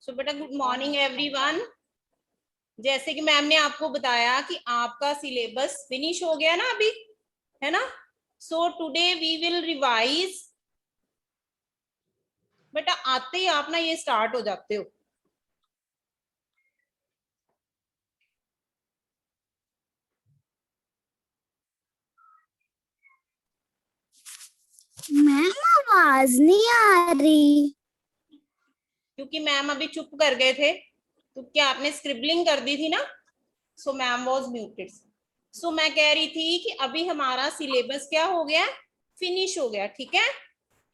सो बेटा good morning everyone. जैसे कि मैम ने आपको बताया कि आपका सिलेबस फिनिश हो गया ना अभी, है ना। So today we will revise. बेटा आते ही आप ना ये स्टार्ट हो जाते हो। मैम आवाज नहीं आ रही। क्योंकि मैम अभी चुप कर गए थे, तो क्या आपने स्क्रिबलिंग कर दी थी ना, सो मैम वाज म्यूटेड। सो मैं कह रही थी कि अभी हमारा सिलेबस क्या हो गया, फिनिश हो गया, ठीक है।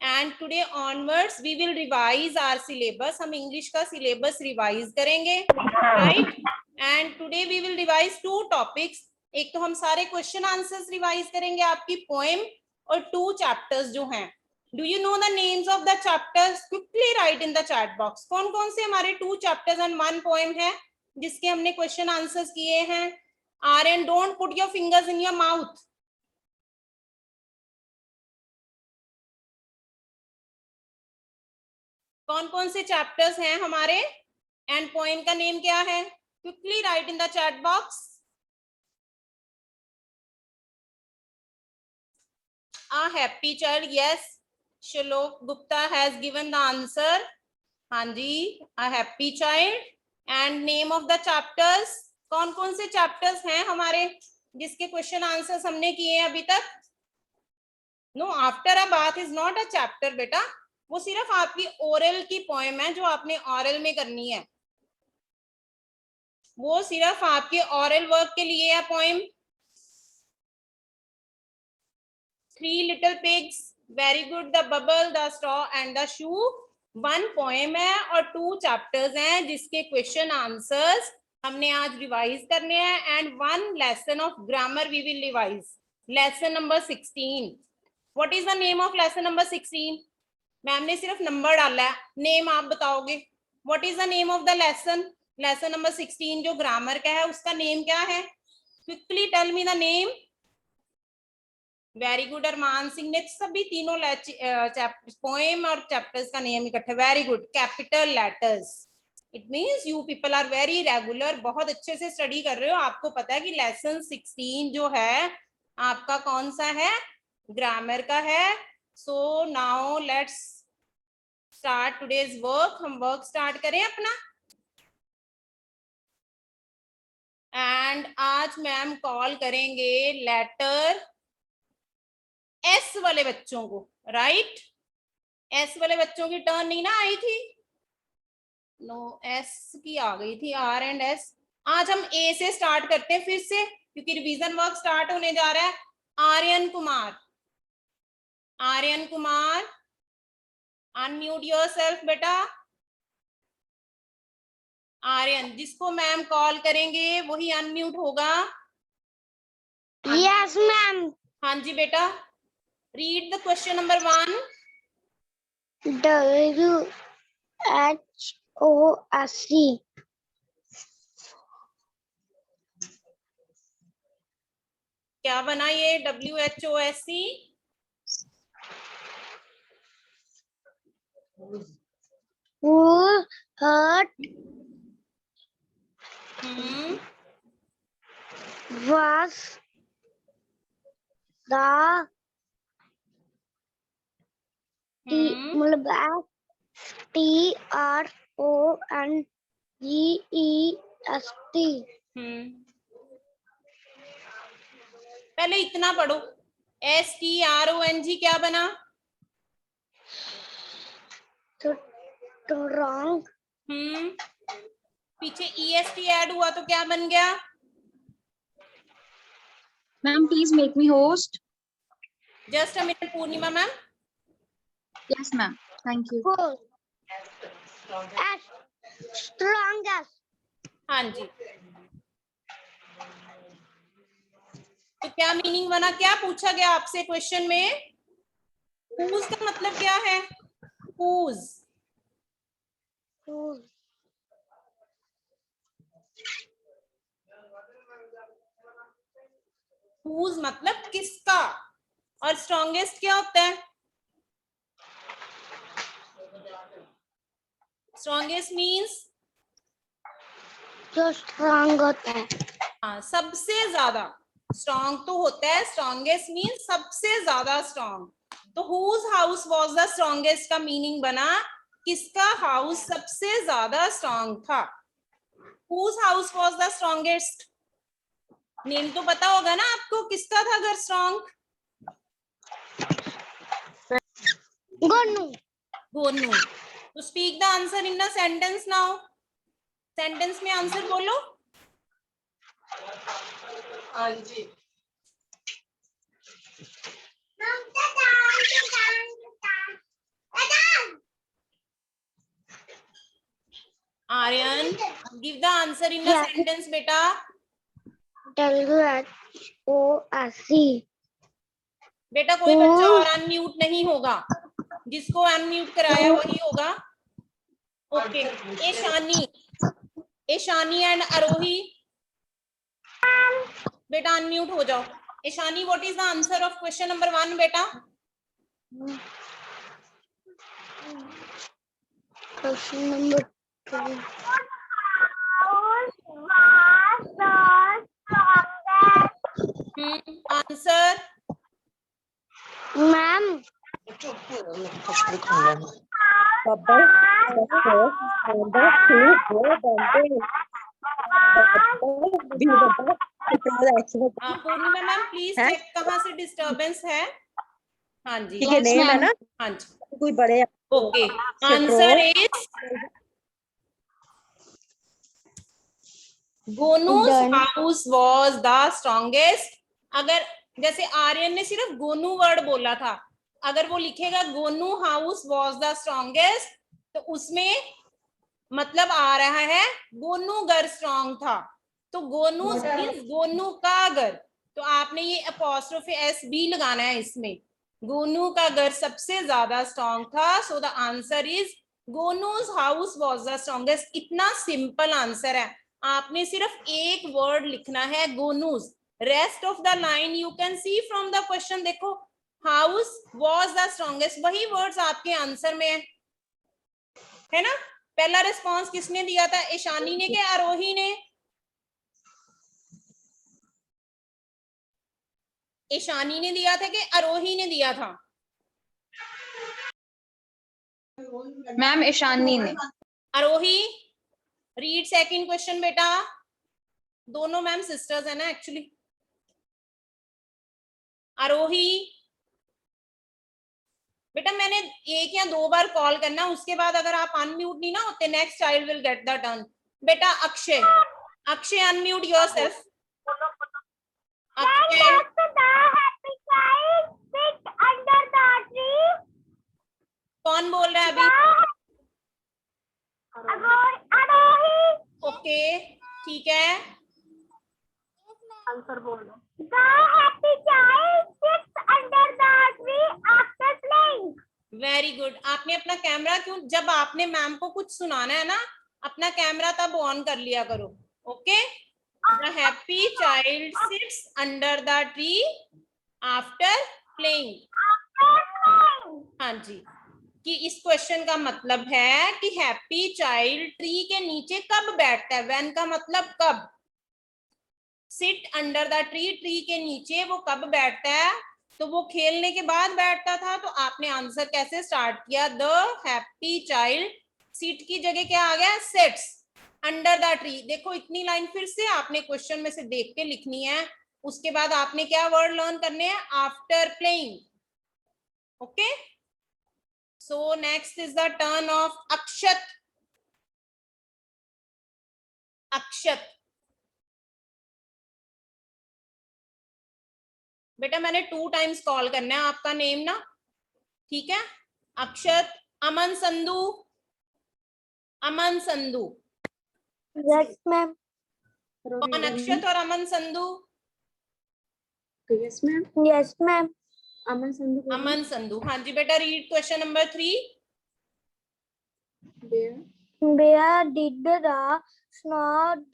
And today onwards we will revise our syllabus. हम इंग्लिश का सिलेबस रिवाइज करेंगे, right. And today we will revise 2 topics. एक तो हम सारे क्वेश्चन आंसर्स रिवाइज करेंगे, आपकी पोएम, और 2 चैप्टर्स जो हैं। Do you know the names of the chapters? Quickly right in the chat box. कौन कौन से हमारे 2 चैप्टर्स एंड 1 पोएम है जिसके हमने क्वेश्चन आंसर्स किए हैं? Aryan, don't put your fingers in your mouth. कौन कौन से चैप्टर्स हैं हमारे, एंड पोएम का नेम क्या है? Quickly right in the chat box. A happy child, yes. Shalok Gupta has given the answer. हाँ जी, a happy child. And name of the chapters, कौन कौन से चैप्टर्स हैं हमारे जिसके क्वेश्चन आंसर्स हमने किए हैं अभी तक? No, after a bath is not a chapter बेटा, वो सिर्फ आपकी ओरल की पोएम है जो आपने ओरल में करनी है। वो सिर्फ आपके ओरल वर्क के लिए है poem. 3 little pigs, very good. The bubble, the straw and the shoe. 1 poem है और 2 चैप्टर्स हैं जिसके क्वेश्चन आंसर्स हमने आज रिवाइज करने हैं। And 1 lesson of grammar we will revise, lesson number 16। What is the name of lesson number 16? Ma'am ने सिर्फ नंबर डाला है, नेम आप बताओगे। What is the name of the lesson? Lesson number 16 जो ग्रामर का है उसका नेम क्या है? Quickly tell me the name. Very good Arman Singh ने सभी तीनों पोएम और चैप्टर्स का नेम इकट्ठा। Very good. Capital letters. It means you people are very regular, बहुत अच्छे से स्टडी कर रहे हो। आपको पता है कि लेसन 16 जो है आपका कौन सा है? ग्रामर का है। So now let's start today's work. हम वर्क स्टार्ट करें अपना। एंड आज मैम कॉल करेंगे लेटर एस वाले बच्चों को, राइट। एस वाले बच्चों की टर्न नहीं ना आई थी? नो, एस की आ गई थी, आर एंड एस। आज हम ए से स्टार्ट करते हैं फिर से, क्योंकि रिवीजन वर्क स्टार्ट होने जा रहा है। आर्यन कुमार, आर्यन कुमार, अनम्यूट योरसेल्फ बेटा। आर्यन, जिसको मैम कॉल करेंगे वही अनम्यूट होगा। Yes ma'am. हाँ जी बेटा, read the question number 1। WHOSC क्या बना ये WHOSC? who hurt was the मतलब TRONGEST। पहले इतना पढ़ो, STRONG क्या बना? रॉन्ग। पीछे EST ऐड हुआ तो क्या बन गया? Ma'am please make me host. Just a minute Purnima ma'am. Yes ma'am, thank you. Strongest. हाँ जी, तो क्या मीनिंग बना? क्या पूछा गया आपसे क्वेश्चन में? हुज का मतलब क्या है? हुज, हुज मतलब किसका, और स्ट्रॉन्गेस्ट क्या होता है? स्ट्रॉन्गेस्ट मीन्स जो स्ट्रांग होता है। हाँ, सबसे ज्यादा स्ट्रॉन्ग तो होता है, स्ट्रॉन्गेस्ट मीन्स सबसे ज्यादा स्ट्रॉन्ग। तो whose house was the strongest का मीनिंग बना किसका हाउस सबसे ज्यादा स्ट्रॉन्ग था। Whose house was the strongest, name तो पता होगा ना आपको, किसका था घर स्ट्रॉन्ग? गोनू। गोनू। तो speak the answer in the sentence now. Sentence में आंसर बोलो। हाँ जी। Aryan, give the answer in the Yeah. Sentence बेटा। WHORC। बेटा कोई बच्चा और अनम्यूट नहीं होगा, जिसको अनम्यूट कराया वही होगा। ओके, ईशानी, ईशानी एंड आरोही, बेटा अनम्यूट हो जाओ। Ishani, what is the answer of question number 1 बेटा? Question number 2। Answer ma'am Purnima ma'am please check कहाँ से डिस्टरबेंस है। हाँ जी, ठीक है, Yes, नेम है ma'am. ना हाँ जी, कोई बड़े ओके। आंसर इज गोनू's Done. House was the strongest. अगर जैसे आर्यन ने सिर्फ गोनू वर्ड बोला था, अगर वो लिखेगा Gonu house was the strongest तो उसमें मतलब आ रहा है गोनू घर स्ट्रॉन्ग था। तो गोनू मींस गोनू का घर, तो आपने ये अपॉस्ट्रोफी एस भी लगाना है इसमें। गोनू का घर सबसे ज्यादा स्ट्रॉन्ग था, so the answer is Gonu's house was the strongest. इतना सिंपल आंसर है, आपने सिर्फ एक वर्ड लिखना है Gonu's, rest of the line you can see from the question. देखो हाउस वाज द स्ट्रॉन्गेस्ट, वही वर्ड्स आपके आंसर में है ना। पहला रिस्पांस किसने दिया था, ईशानी ने क्या आरोही ने? ईशानी ने दिया था कि आरोही ने दिया था? मैम ईशानी ने। आरोही, रीड सेकंड क्वेश्चन बेटा। दोनों मैम सिस्टर्स है ना एक्चुअली। आरोही बेटा मैंने एक या दो बार कॉल करना, उसके बाद अगर आप अनम्यूट नहीं ना होते next child will get the turn. बेटा अक्षय, अक्षय अनम्यूट योरसेल्फ। अक्षय कौन बोल रहा है अभी? ओके ठीक है, आंसर बोलो। Very good. आपने अपना कैमरा क्यों, जब आपने मैम को कुछ सुनाना है ना अपना कैमरा तब ऑन कर लिया करो। Okay, the happy child sits under the tree after playing. हाँ जी, कि इस क्वेश्चन का मतलब है कि हैप्पी चाइल्ड ट्री के नीचे कब बैठता है। व्हेन का मतलब कब, sit under the tree, tree के नीचे वो कब बैठता है, तो वो खेलने के बाद बैठता था। तो आपने आंसर कैसे स्टार्ट किया, द हैप्पी चाइल्ड, सीट की जगह क्या आ गया, सिट्स अंडर द ट्री। देखो इतनी लाइन फिर से आपने क्वेश्चन में से देख के लिखनी है, उसके बाद आपने क्या वर्ड लर्न करने हैं, after playing. Okay, so next is the turn of Akshat. Akshat बेटा मैंने 2 टाइम्स कॉल करना है आपका नेम ना, ठीक है। अक्षत, अमन संधू, अमन संधू। Yes ma'am. कौन अक्षत और Aman Sandhu? Yes ma'am. Yes ma'am. Aman Sandhu. Aman Sandhu, हाँ जी बेटा। Read question number 3। Where did the snow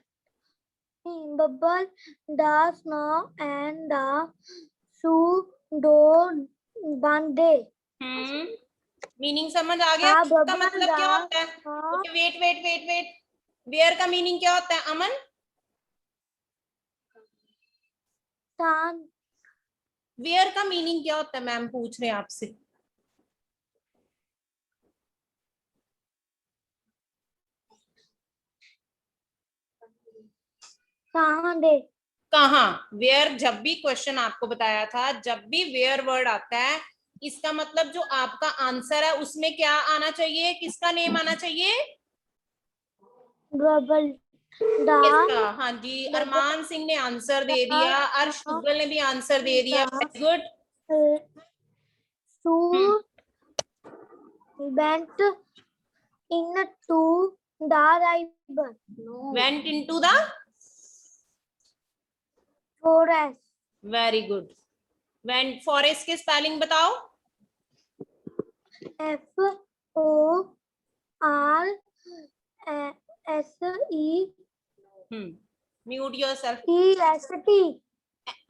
bubble, the snow and the shoe door one day? Meaning समझ आ गया? हाँ, इसका बबल मतलब क्या दा होता है? हाँ okay, wait wait wait wait, where का मीनिंग क्या होता है अमन? स्थान वेयर का मीनिंग क्या होता है, मैम पूछ रहे हैं आपसे। कहाँ दे कहाँ, वेयर जब भी क्वेश्चन आपको बताया था, जब भी वेयर वर्ड आता है इसका मतलब जो आपका आंसर है उसमें क्या आना चाहिए, किसका नेम आना चाहिए? बबल दा किसका? हाँ जी, बबल अरमान सिंह ने आंसर दे दा दिया, अर्श दुग्गल ने भी आंसर दे दिया, very good. shoot went into the river went into the, forest very good. Went, forest की स्पेलिंग बताओ। FOREST mute yourself.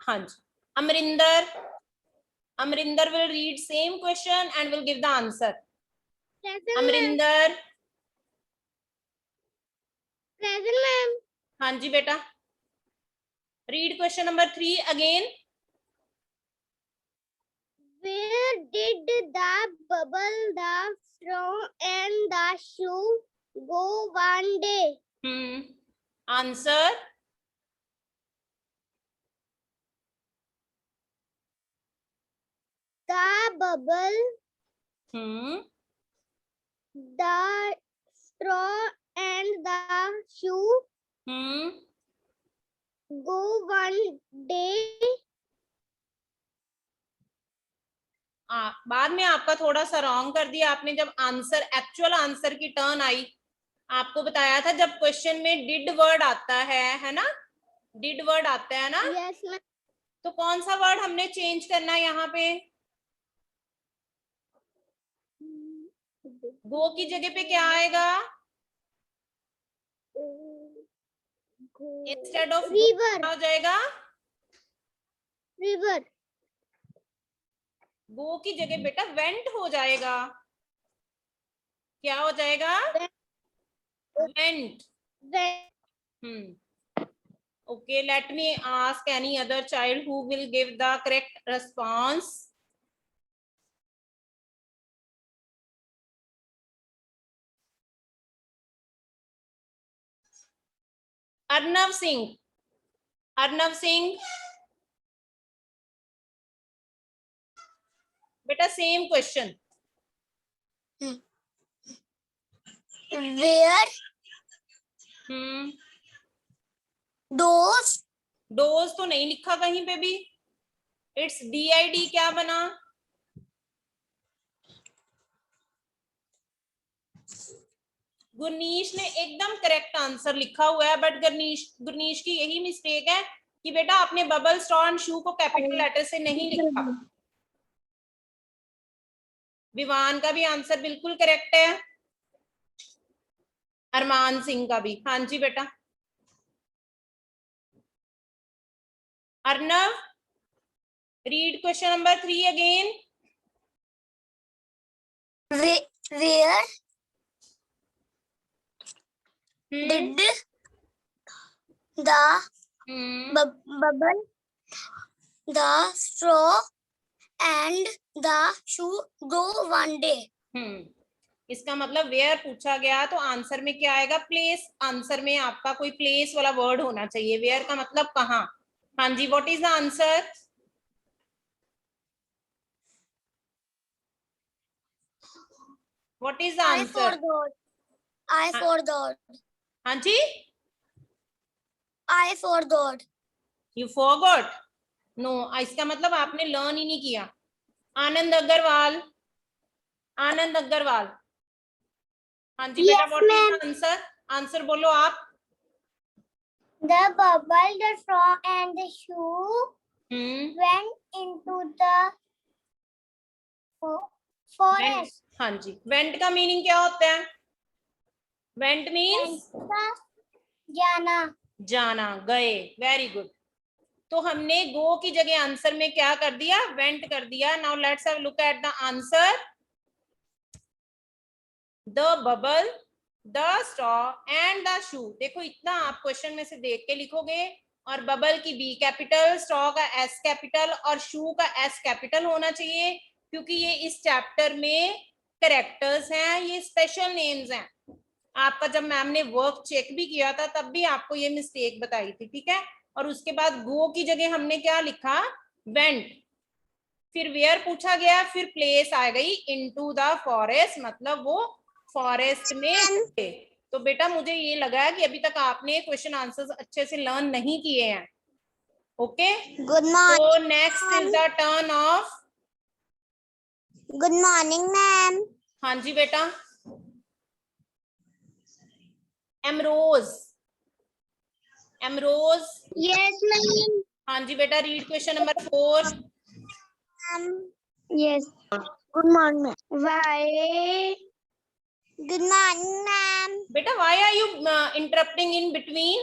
हाँ जी, Amarinder, Amarinder will read same question and will give the answer. Amarinder, present ma'am हाँ जी बेटा, read question number 3 again. where did the bubble the straw and the shoe go one day Answer. the bubble the straw and the shoe go one day बाद में आपका थोड़ा सा wrong कर दिया आपने, जब आंसर एक्चुअल आंसर की टर्न आई आपको बताया था जब क्वेश्चन में डिड वर्ड आता है ना, डिड वर्ड आता है ना, yes ma'am तो कौन सा वर्ड हमने चेंज करना है यहाँ पे? गो की जगह पे क्या आएगा? इंस्टेड ऑफ river क्या हो जाएगा? river गो की जगह बेटा वेंट हो जाएगा। क्या हो जाएगा? Went. Okay, let me ask any other child who will give the correct response. Arnav Singh, Arnav Singh, beta same question. where those dose तो नहीं लिखा कहीं पे भी, इट्स DID क्या बना? गुरनीश ने एकदम करेक्ट आंसर लिखा हुआ है, बट गुरनीश की यही मिस्टेक है कि बेटा आपने बबल स्ट्रॉ एंड शू को कैपिटल लेटर से नहीं लिखा। विवान का भी आंसर बिल्कुल करेक्ट है, अरमान सिंह का भी। हाँ जी बेटा, Arnav, read question number 3 again. where did the bubble the straw and the shoe go one day इसका मतलब वेयर पूछा गया तो आंसर में क्या आएगा? प्लेस। आंसर में आपका कोई प्लेस वाला वर्ड होना चाहिए, वेयर का मतलब कहाँ। हाँ जी, what is the answer? What is the answer? I forgot हाँ जी, I forgot you forgot. No, इसका मतलब आपने लर्न ही नहीं किया। आनंद अग्रवाल, आनंद अग्रवाल, हाँ जी बेटा, Yes, what is ma'am. The answer? Answer बोलो आप। The bubble, the straw, and the shoe went into the forest. हाँ जी, वेंट का मीनिंग क्या होता है? वेंट मीन्स जाना जाना, गए। Very good. तो हमने गो की जगह आंसर में क्या कर दिया? वेंट कर दिया। Now let's have look at the answer. The bubble, the straw and the shoe. देखो इतना आप क्वेश्चन में से देख के लिखोगे, और बबल की बी कैपिटल, स्ट्रॉ का एस कैपिटल और शू का एस कैपिटल होना चाहिए, क्योंकि ये इस चैप्टर में कैरेक्टर्स हैं, ये स्पेशल नेम्स हैं। आपका जब मैम ने वर्क चेक भी किया था तब भी आपको ये मिस्टेक बताई थी, ठीक है। और उसके बाद गो की जगह हमने क्या लिखा, वेंट, फिर वेयर पूछा गया, फिर प्लेस आ गई इनटू द फॉरेस्ट, मतलब वो फॉरेस्ट में थे। तो बेटा मुझे ये लगा है कि अभी तक आपने क्वेश्चन आंसर्स अच्छे से लर्न नहीं किए हैं। Okay, good morning. तो next is the turn of, good morning ma'am. हाँ जी बेटा, एमरोज, एमरोज। Yes ma'am. हाँ जी बेटा, read question number 4। Yes, good morning. Why, good morning ma'am. बेटा why are you interrupting in between?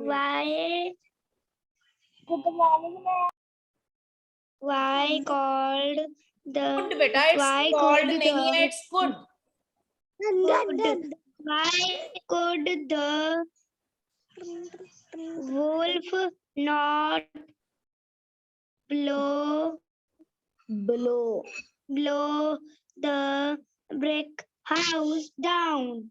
Why, good morning ma'am. Why called the, good बेटा, it's why called could नहीं है, the, it's good. why could the wolf not blow the brick house down?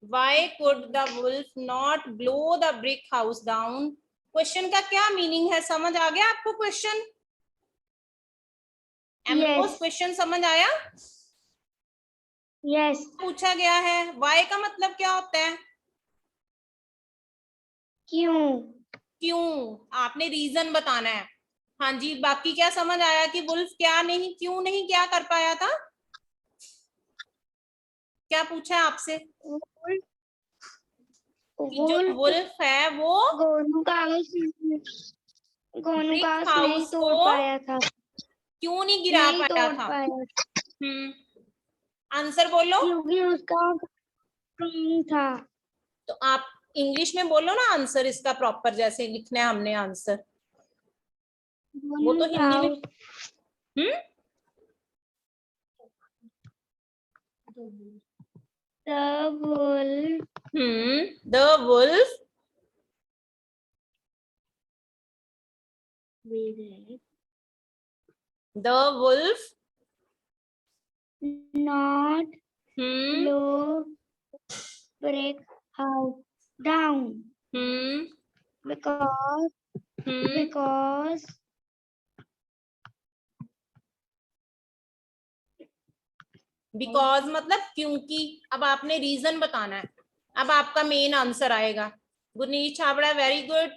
Why could the wolf not blow the brick house down? Question का क्या meaning है, समझ आ गया आपको question? Ambrose, question समझ आया? Yes. पूछा गया है, वाई का मतलब क्या होता है? क्यों? क्यों, आपने रीजन बताना है। हाँ जी, बाकी क्या समझ आया कि वुल्फ क्या नहीं, क्यों नहीं क्या कर पाया था? क्या पूछा है आपसे? कि जो वुल्फ है वो गोनू का हाउस नहीं हाउस तोड़ को पाया था, क्यों नहीं गिरा नहीं पाया तोड़ था? पाया आंसर बोलो। क्योंकि उसका स्ट्रॉन्ग था। तो आप इंग्लिश में बोलो ना आंसर इसका प्रॉपर, जैसे लिखना है हमने आंसर, वो तो हिंदी में। The wolf not blow brick house down because because मतलब क्योंकि। अब आपने रीजन बताना है, अब आपका मेन आंसर आएगा। Gurneet Chhabra, very good.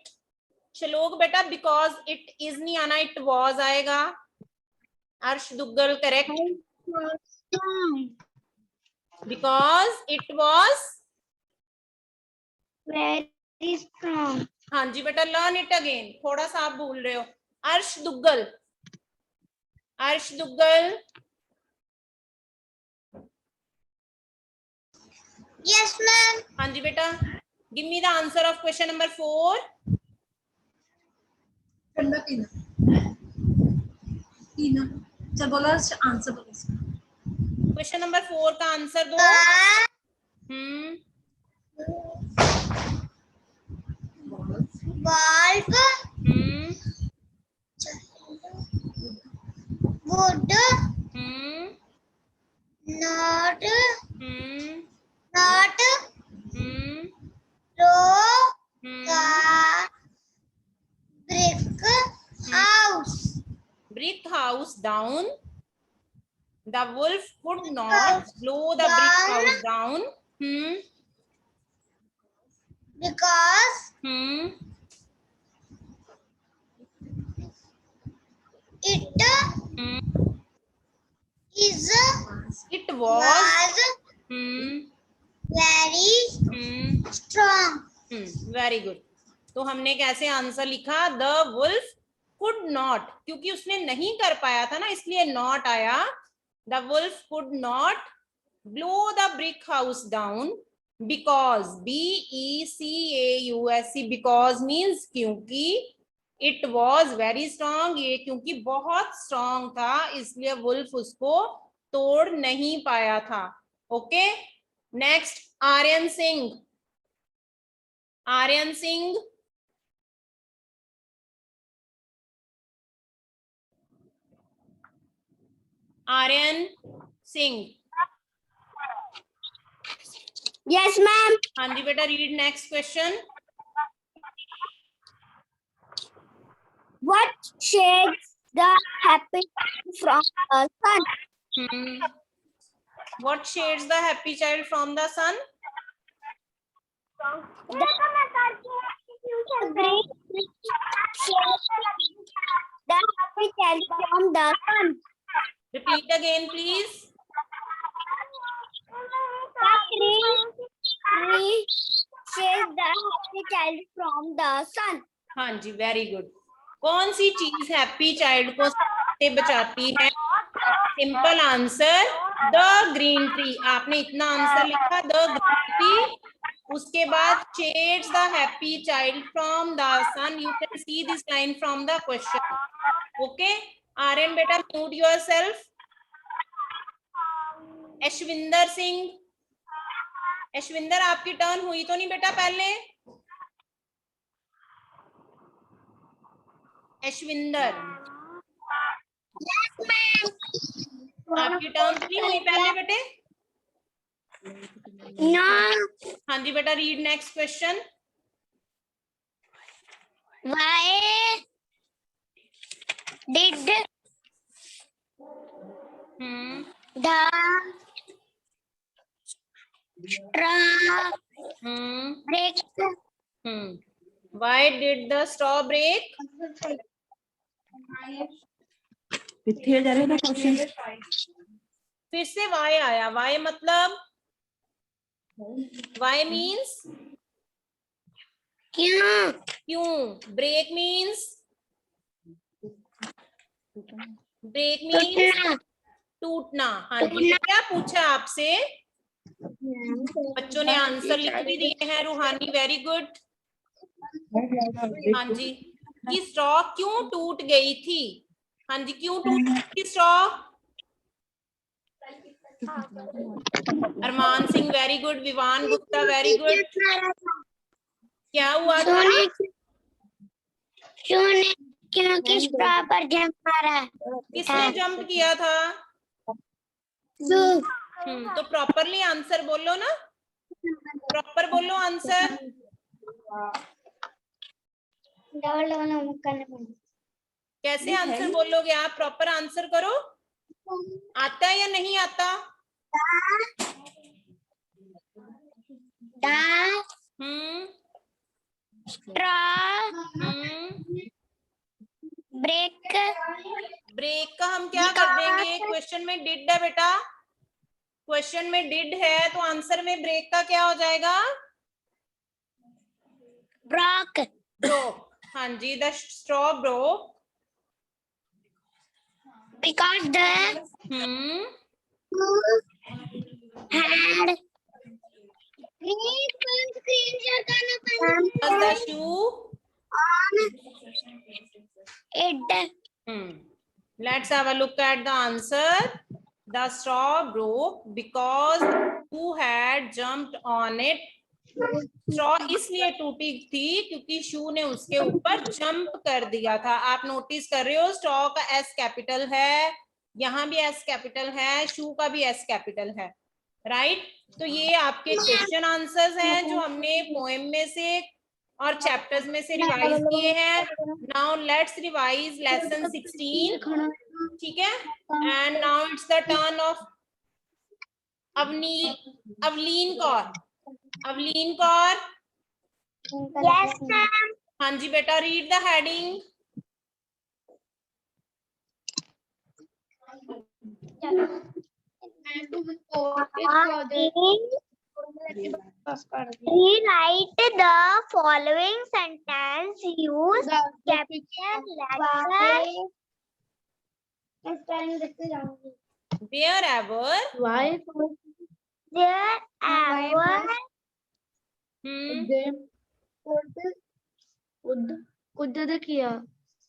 श्लोक बेटा, बिकॉज इट इज नहीं आना, इट वॉज आएगा। अर्श Duggal, correct, because it was very strong. हाँ जी बेटा, लर्न इट अगेन, थोड़ा सा आप भूल रहे हो। अर्श दुग्गल, अर्श दुग्गल। Yes ma'am. हाँ जी बेटा, give me the answer of question number 4। चल बोलो आंसर बोलो। क्वेश्चन नंबर 4 का आंसर दो। Wolf would not throw the brick house down. The wolf could not blow the brick house down. because It was very strong. Very good. तो हमने कैसे answer लिखा, the wolf could not, क्योंकि उसने नहीं कर पाया था ना, इसलिए नॉट आया। The wolf could not blow the brick house down because, BECAUSE, because means क्योंकि, इट वॉज वेरी स्ट्रॉन्ग, ये क्योंकि बहुत स्ट्रॉन्ग था इसलिए वुल्फ उसको तोड़ नहीं पाया था। Okay, next Aryan Singh. Aryan Singh, Aryan Singh. Yes, ma'am. हाँ जी बेटा, read next question. What shades the happy from the sun? What shades the happy child from the sun? The green shades the happy child from the sun. Repeat again, please. The green shades the happy child from the sun. हाँ जी, very good. कौन सी चीज happy child को से बचाती है? Simple answer, the green tree. आपने इतना answer लिखा, द ग्रीन ट्री। उसके बाद shades the happy child from the sun. You can see this line from the question. Okay, Aryan बेटा म्यूट yourself. ऐशविंदर सिंह, ऐशविंदर आपकी टर्न हुई तो नहीं बेटा पहले? ऐशविंदर, आपकी टर्न तो नहीं हुई पहले बेटे? No. हाँ जी बेटा, read next question. Why did the straw break? Why did the straw break? फिर से why आया। why मतलब, why means क्यों? क्यों। break means, break means टूटना। हाँ जी, क्या पूछा आपसे? बच्चों ने आंसर लिख भी दिए हैं। रूहानी, वेरी गुड। हाँ जी, कि स्ट्रॉ क्यों टूट गई थी? हाँ जी, क्यों टूट गई थी straw? Arman Singh, very good. Vivaan Gupta, very good. क्या हुआ था? क्योंकि स्ट्रॉ पर जंप मारा। किसने जंप किया था? तो प्रॉपरली आंसर बोलो ना, प्रॉपर बोलो आंसर। कैसे आंसर बोलोगे आप? प्रॉपर आंसर करो। आता है या नहीं आता? ब्रेक, ब्रेक का हम क्या कर देंगे? क्वेश्चन में डिड है बेटा, क्वेश्चन में डिड है तो आंसर में ब्रेक का क्या हो जाएगा? ब्रोक। ब्रोक। हाँ जी, the straw broke because the had the shoe on it. Let's have a look at the answer. The straw broke because who had jumped on it. Straw इसलिए टूटी थी क्योंकि शू ने उसके ऊपर जंप कर दिया था। आप नोटिस कर रहे हो, स्ट्रॉ का एस कैपिटल है, यहाँ भी एस कैपिटल है, शू का भी एस कैपिटल है, राइट। तो ये आपके क्वेश्चन आंसर्स हैं जो हमने पोएम में से और चैप्टर्स में से रिवाइज किए हैं। नाउ लेट्स रिवाइज लेसन 16, ठीक है। And now it's the turn of Avleen Kaur. Avleen Kaur, Yes, ma'am. हाँ जी बेटा, read the heading. Rewrite the following sentence. Use capital letters. Wherever Wherever कुद्दत किया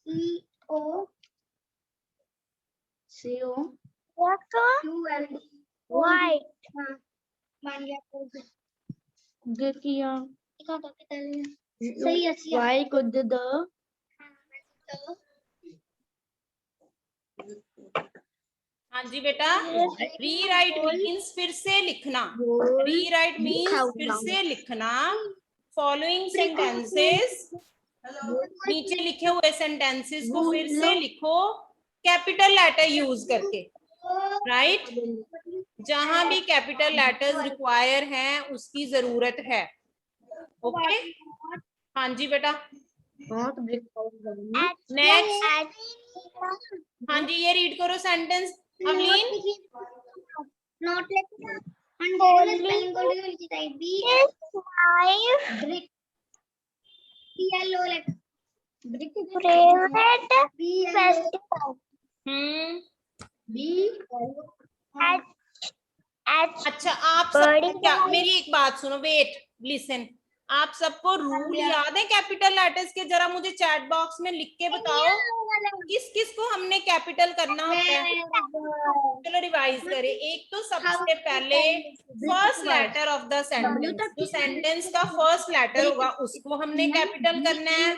CO CO white मान गया ग किया सही है Y कुद्दत हाँ जी बेटा, रीराइट मीन्स फिर से लिखना, रीराइट मीन्स फिर से लिखना फॉलोइंग सेंटेंसेस, नीचे लिखे हुए सेंटेंसेस को फिर से लिखो कैपिटल लेटर यूज करके, राइट? जहां भी कैपिटल लेटर्स रिक्वायर हैं उसकी जरूरत है, ओके? हाँ जी बेटा, नॉट ब्रिक नेक्स्ट। हाँ जी, ये रीड करो sentence अवलीन। Not like and spelling B brick yellow like brick favorite festival B अच्छा, आप सब क्या, मेरी एक बात सुनो, वेट लिसन, आप सबको रूल याद है कैपिटल लेटर्स के? जरा मुझे चैट बॉक्स में लिख के बताओ किस किस को हमने कैपिटल करना होता है। चलो रिवाइज करें। एक तो सबसे पहले first letter of the sentence, जो सेंटेंस का फर्स्ट लेटर होगा उसको हमने कैपिटल करना है।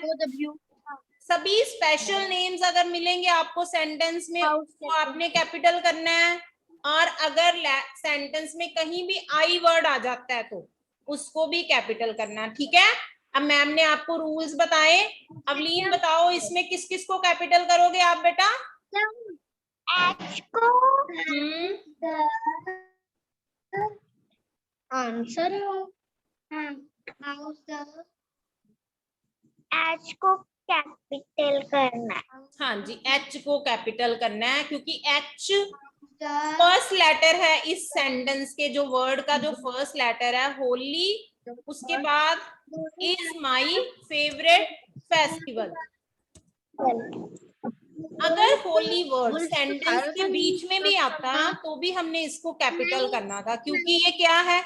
सभी स्पेशल नेम्स अगर मिलेंगे आपको सेंटेंस में उसको आपने कैपिटल करना है, और अगर सेंटेंस में कहीं भी आई वर्ड आ जाता है तो उसको भी कैपिटल करना, ठीक है? अब मैम ने आपको रूल्स बताए, अवलीन बताओ इसमें किस किस को कैपिटल करोगे आप बेटा? H को आंसर H को कैपिटल करना है। हाँ जी, एच को कैपिटल करना है क्योंकि एच फर्स्ट लेटर है इस सेंटेंस के, जो वर्ड का जो फर्स्ट लेटर है होली, उसके बाद इज माई फेवरेट फेस्टिवल। अगर होली वर्ड सेंटेंस के बीच में भी आता तो भी हमने इसको कैपिटल करना था, क्योंकि ये क्या है,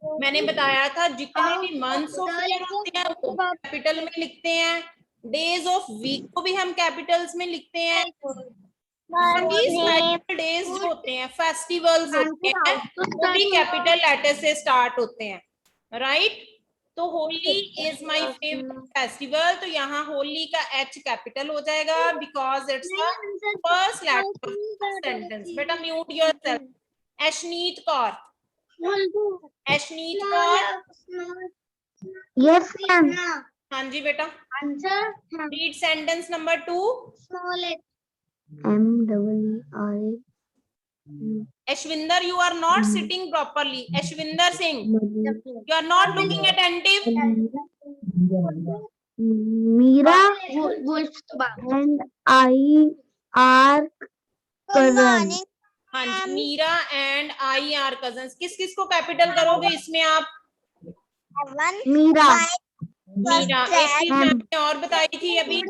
मैंने बताया था जितने भी मंथ्स ऑफ ईयर होते हैं वो कैपिटल में लिखते हैं, डेज ऑफ वीक को भी हम कैपिटल्स में लिखते हैं, सभी स्पेशल डेज जो होते हैं, फेस्टिवल्स होते हैं, वो भी कैपिटल लेटर से स्टार्ट होते हैं, राइट? तो Holi is my favourite festival, तो यहाँ होली का एच कैपिटल हो जाएगा because it's the first letter of sentence. बेटा mute yourself. Aishneet Kaur, Aishneet Kaur. Yes ma'am. हाँ जी बेटा, answer read sentence number 2। Small MRI Ashwinder, you are not sitting properly. Ashwinder Singh, you are not looking attentive. Meera and I are cousins. हाँ जी, Meera and I are cousins. किस किस को capital करोगे इसमें आप? मीरा मीरा। एक चीज मैंने और बताई थी अभी,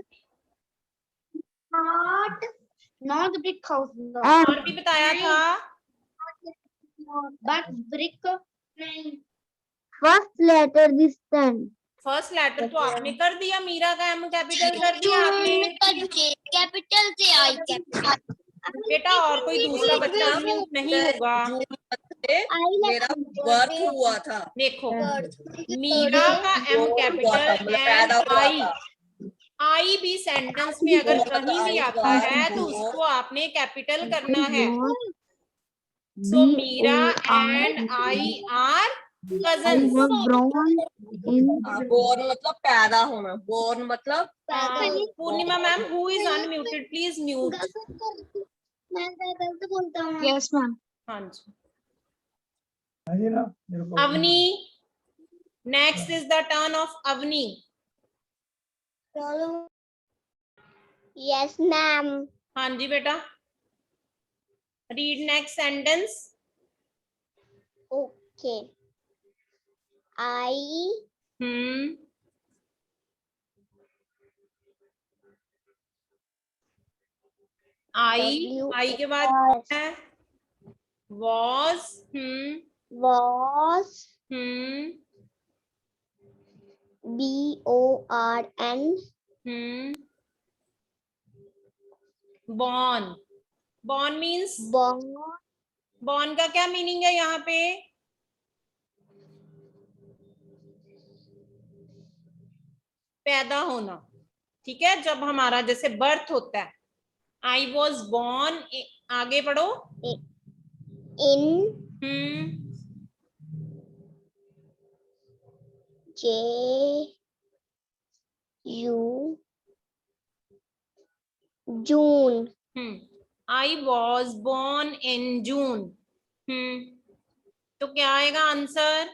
not brick house और भी बताया था, but brick first letter this time. First letter तो आपने कर दिया, मीरा का एम कैपिटल कर दिया आपने। कैपिटल से आई कैपिटल। बेटा और कोई दूसरा बच्चा म्यूट नहीं होगा। मेरा वर्क हुआ था, देखो, मीरा का एम कैपिटल एंड आई भी सेंटेंस में अगर कहीं भी आता है तो उसको आपने कैपिटल करना है। So Meera and I are cousins. Born मतलब पैदा होना, बोर्न मतलब Purnima ma'am, who is unmuted please mute. मैं गलत बोलता हूँ। Yes ma'am. हाँ जी, Avni, next is the turn of Avni. Yes ma'am. हाँ जी बेटा, read next sentence. Okay. I I के बाद है was was BORN. Born, born means, Born. Born का क्या मीनिंग है यहाँ पे? पैदा होना, ठीक है, जब हमारा जैसे बर्थ होता है, आई वॉज बॉर्न, आगे पढ़ो, In June. I was born in June. तो क्या आएगा आंसर?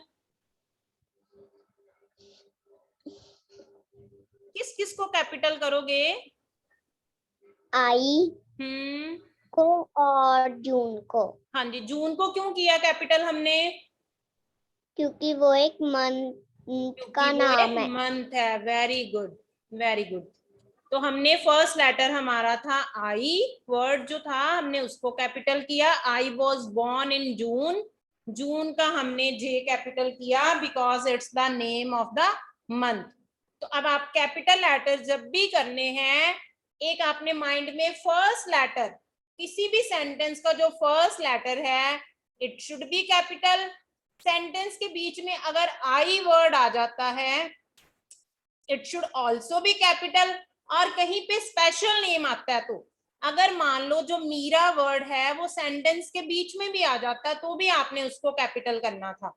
किस किस को कैपिटल करोगे? I को और जून को, हाँ जी, जून को क्यों किया कैपिटल हमने? क्योंकि वो एक मंथ का नाम है। मंथ है, वेरी गुड, वेरी गुड। तो हमने फर्स्ट लेटर हमारा था आई, वर्ड जो था हमने उसको कैपिटल किया, आई वॉज बॉर्न इन जून, जून का हमने जे कैपिटल किया because it's the name of the month. तो अब आप कैपिटल लेटर जब भी करने हैं, एक आपने माइंड में फर्स्ट लेटर, किसी भी सेंटेंस का जो फर्स्ट लेटर है it should be capital. Sentence के बीच में अगर आई वर्ड आ जाता है it should also be capital, और कहीं पे स्पेशल नेम आता है, तो अगर मान लो जो मीरा वर्ड है वो सेंटेंस के बीच में भी आ जाता है तो भी आपने उसको कैपिटल करना था।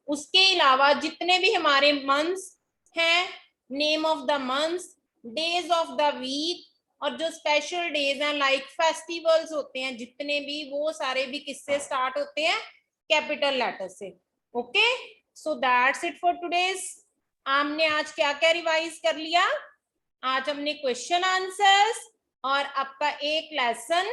उसके अलावा जितने भी हमारे मंथ्स हैं, name of the months, days of the week, और जो स्पेशल डेज हैं लाइक फेस्टिवल्स होते हैं जितने भी, वो सारे भी किससे स्टार्ट होते हैं? कैपिटल लेटर से। Okay, so that's it for today's. हमने आज क्या क्या रिवाइज कर लिया? आज हमने क्वेश्चन आंसर्स और आपका एक लेसन